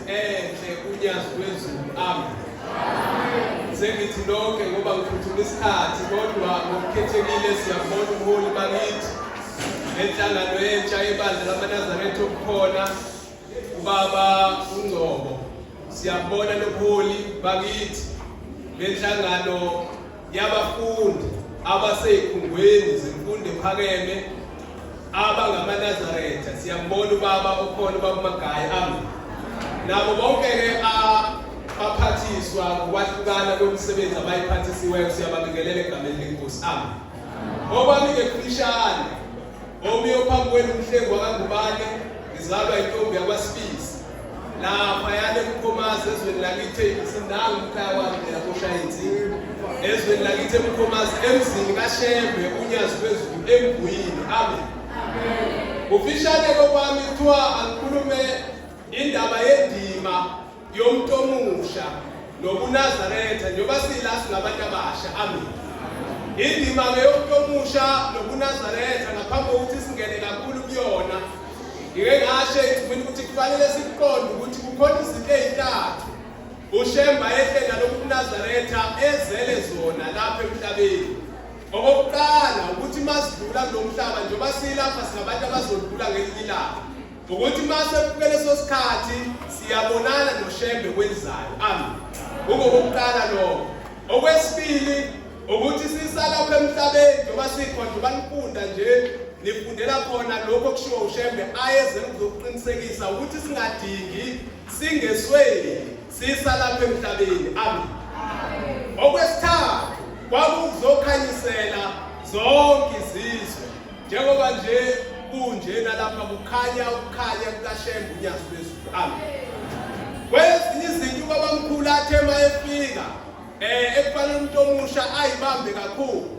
enhle unyazi wezulu. Amen. Sengithi lonke ngoba ngiphuthuma isikhathi kodwa ngokukhethekile siyabona ubuholi bakithi enhlangano yentsha yebandla lamaNazaretha okukhona ubaba uNgcobo. Siyabona lobuholi bakithi benhlangano yabafundi abaseyikhungweni zemfundo ephakeme abangamaNazaretha. Siyambona ubaba okhona ubaba Magaya. Amen. Nabo bonke-ke baphathiswa ngokwahlukana kwemisebenzi abayiphathisiweyo siyababingelela egameni lenkosi. Amen. Okwami-ke kuphishane omiyo phambi kwenu umhlengi wakangubane ngizalwa intombi yakwaSpisi lapha yale Mkhomazi ezweni lakithi sinalo umkhaya wami yakoshayithi ezweni lakithi eMkhomazi emzini kaShembe unyazi wezulu eMguyini. Amen. Kuphishane kokwami kuthiwa angikhulume indaba yendima yomuntu omusha nobuNazaretha njengoba sila singabantu abasha. Amen. Indima yomuntu omusha nobuNazaretha ngaphambi kokuthi singene kakhulu kuyona ngike ngasho ekuthini ukuthi kufanele siqonde ukuthi kukhona izinto ezintathu uShemba ehle nalobuNazaretha ezele zona lapha emhlabeni. Okokuqala ukuthi masidlula kulomhlaba njengoba silapha singabantu abazodlula ngelinye ilanga ukuthi mase kufike leso sikhathi siyabonana noShembe kwelizayo. Amen. Ngokokuqala lokho. Okwesibili ukuthi sisalapha emhlabeni njengoba sikhona banifunda nje nifundela khona lokho kushiwo uShembe ayeze ukuqinisekisa ukuthi singadingi singesweli sisalapha emhlabeni. Amen. Okwesithathu kwakuzokhanyisela zonke izizwe njengoba nje kunjena lapha kukhanya ukukhanya kukaShembe unyazi wezulu. Amen. Kwezinye izinto ubabamkhulu athe mayefika ekufanele umuntu omusha ayibambe kakhulu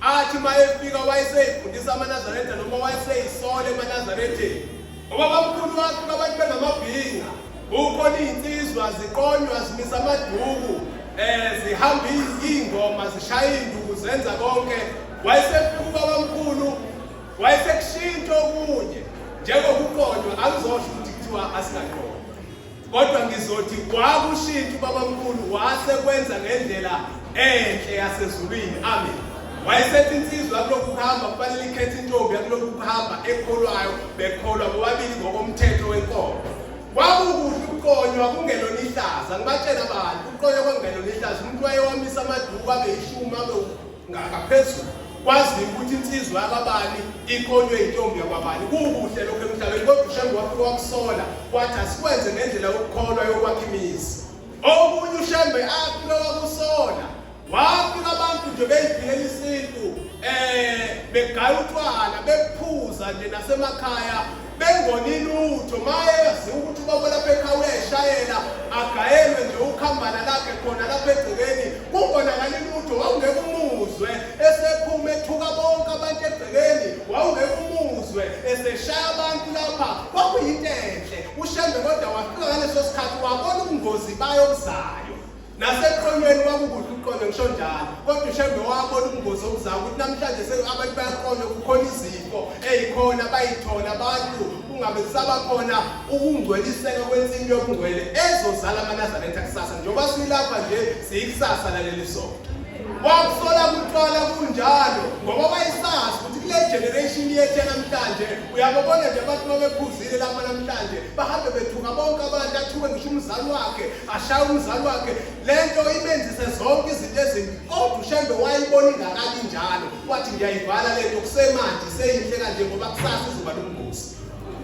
athi mayefika wayeseyifundisa amaNazaretha noma wayeseyisole amaNazaretheni. Ubabamkhulu wakhe abantu bengamabhinga ukhona izinsizwa ziqonywa zimisa amaduku zihamba ingoma zishaya induku zenza konke. Wayesefika ubabamkhulu wayesekushintsha okunye njengokuqonywa angizosho ukuthi kuthiwa asingaqonywa kodwa ngizothi kwakushintsha ubabamkhulu wasekwenza ngendlela enhle yasezulwini. Amen. Wayesethi insizwa kulokhu kuhamba kufanele ikhethe intombi yakulokhu kuhamba ekholwayo bekholwa bobabili ngokomthetho wenkomo. Kwakukuhle ukuqonywa kungelona ihlaza. Ngibatshela abantu ukuqonywa kungelona ihlaza umuntu wayewamisa amaduku abeyishumi abe ngaphezulu kwazi ukuthi insizwa yakabani ikhonywe intombi yakwabani. Kukuhle lokho emhlabeni kodwa uShembe wafika wakusola wathi asikwenze ngendlela yokukholwa yokwakha imizi. Okunye uShembe afika wakusola wafika abantu nje beyibhiyela isintu begaya utshwala bephuza nje nasemakhaya bengoni lutho mayeyazi ukuthi ubaba lapha ekhaya uyayishayela agayelwe nje ukhambana lakhe khona lapha egcekeni kungonakali lutho wawungeke umuzwe esephuma ethuka bonke abantu egcekeni wawungeke umuzwe eseshaya abantu lapha. Kwakuyinto enhle uShembe kodwa wafika ngaleso sikhathi wabona ubungozi bayo obuzayo naseqonyweni kwakukuhle uqonyo ngisho njalo kodwa uShembe wabona ubungozi obuzayo ukuthi namhlanje abantu bayaqonywa kukhona izifo ezikhona bayithola abantu kungabe kusaba khona ukungcweliseka kwensimbi yobungcwele ezozala amaNazaretha kusasa njengoba silapha nje siyikusasa laleli sonto. Wakusola kuthola kunjalo ngoba bayisazi ukuthi kule generation yethu namhlanje uyabona nje abantu babephuzile lapha namhlanje bahambe bethuka bonke abantu athuke ngisho umzali wakhe ashaya umzali wakhe lento imenzise zonke izinto ezimbi kodwa uShembe wayibona ingakali njalo wathi ngiyayivala lento kusemanje seyinhle kanje ngoba kusasa izoba nomngozi.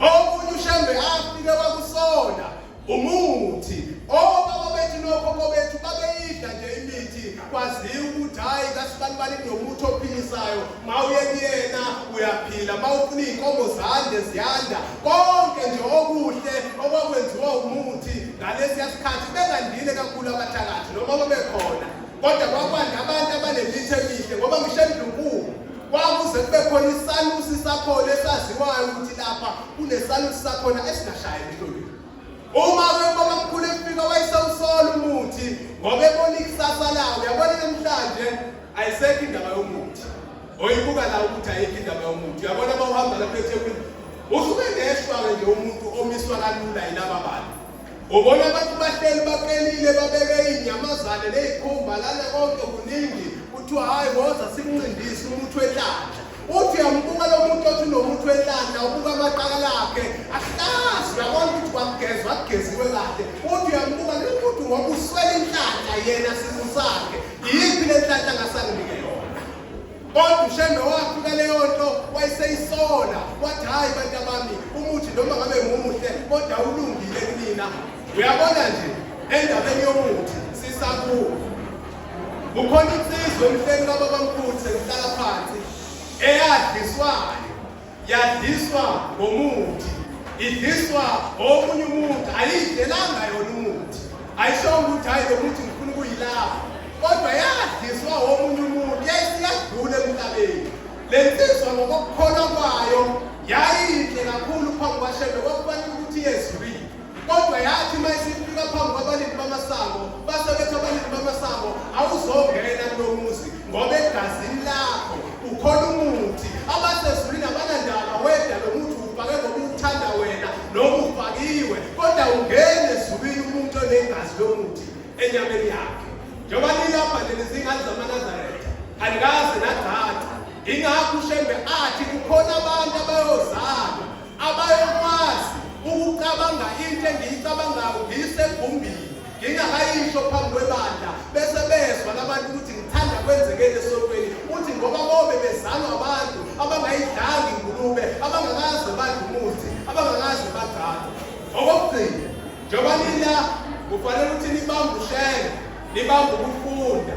Okunye uShembe afike wakusola umuthi obaba bethu nokhokho bethu babeyidla nje imithi kwaziwa ukuthi hayi kasibani kunomuthi ophilisayo mawuye kuyena uyaphila mawufuna inkomo zande ziyanda konke nje okuhle okwakwenziwa umuthi ngalesi sikhathi bengandile kakhulu abathakathi noma babekhona kodwa kwakwanda abantu abanemithi emihle ngoba ngishendlunkulu kwakuze kube khona isanusi sakhona esaziwayo ukuthi lapha kunesanusi sakhona esingashayi emhlolweni. Uma babamkhulu efika wayesawusola umuthi ngoba ebona ikusasa lawo yabona namhlanje ayisekho indaba yomuthi oyibuka la ukuthi ayikho indaba yomuthi. Uyabona bawuhamba lapha eThekwini usuke ngeshwa nje umuntu omiswa kalula yilaba bantu ubona abantu bahleli bakelile babeke inyamazane nezikhumba lana konke kuningi kuthiwa hayi woza simncindise umuntu wenhlanhla. Uthi uyambuka lo muntu othi unomuntu wenhlanhla ubuka amaqala akhe ahlazi uyabona ukuthi kwagezwa kugeziwe kahle. Uthi uyambuka lo muntu ngoba uswele inhlanhla yena sizo sakhe yiphi le nhlahla angasanginike yona. Kodwa ushembe wafika leyo nto wayeseyisola wathi hayi bantu abami umuthi noma ngabe ngumuhle kodwa ulungile kunina. Uyabona nje endabeni yomuthi sisakuwo kukhona insizwa emhleni kababamkhulu sekuhlala phansi eyadliswayo yadliswa ngomuthi idliswa omunye umuntu ayidlelanga yona umuthi ayishongo ukuthi hayi lo muthi ngifuna ukuyilapha kodwa yadliswa omunye umuntu yayisiyadlula emhlabeni. Le nsizwa ngokukhona kwayo yayinhle kakhulu phambi kwashembe kwakufanele ukuthi yezwile. Kodwa yathi mayisifika phambi kwabalindi bamasango basebethi abalindi bamasango awuzongena kulo muzi ngoba egazini lakho ukhona umuthi abasezulwini abanandaba weda lo muthi ufake ngoba uthanda wena noma ufakiwe kodwa ungene ezulwini umuntu onegazi lomuthi enyameni yakhe. Njengoba nilapha leli zingane zamaNazaretha anikaze nagada ingakho ushembe athi kukhona abantu abayozalwa abayokwazi ukucabanga into engiyicabangayo ngiyisegumbini ngingakayisho phambi kwebandla bese bezwa labantu ukuthi ngithanda kwenzekele esokweni uthi ngoba bobe bezalwa abantu abangayidlangi ingulube abangakaze badle umuthi abangakaze bagade. Okokugcina njengoba nila kufanele ukuthi nibambe ushenge nibambe ukufunda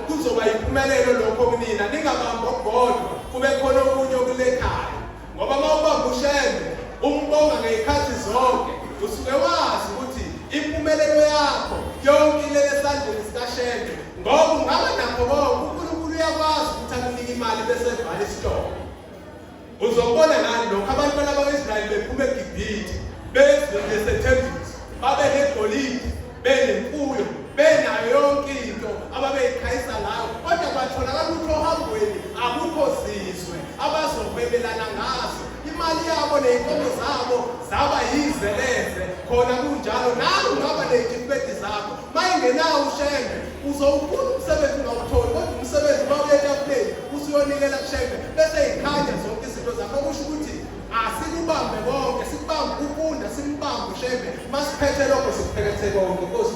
kuzoba yimpumelelo lokho kunina ningabambi okukodwa kube khona okunye okulekhaya ngoba mawubamba ushenge umbonga ngezikhathi zonke usuke wazi ukuthi impumelelo yakho yonke ile esandleni sikaShembe ngoba ungaba nakho konke uNkulunkulu uyakwazi ukuthi akunike imali bese evala isitoko. Uzobona ngani lokho abantwana bakwaIsrayeli bephuma eGibhithe bezesethembisa babe negolide benemfuyo benayo yonke into ababeyikhayisa ngayo kodwa batholakala ukuthi ohambweni akukho zizwe abazohwebelana ngazo. Imali yabo ney'nkomo zabo zaba yizeleze khona kunjalo nawe ungaba ney'tifeti zakho mayingenawo ushembe uzowufuna umsebenzi ungawutholi kodwa umsebenzi mawuya etafuleni usuyonikela kushembe bese yikhanya zonke izinto zakho. Kusho ukuthi asikubambe konke sikubambe ukufunda simbambe ushembe masiphethe lokho sikuphethe konke. Nkosi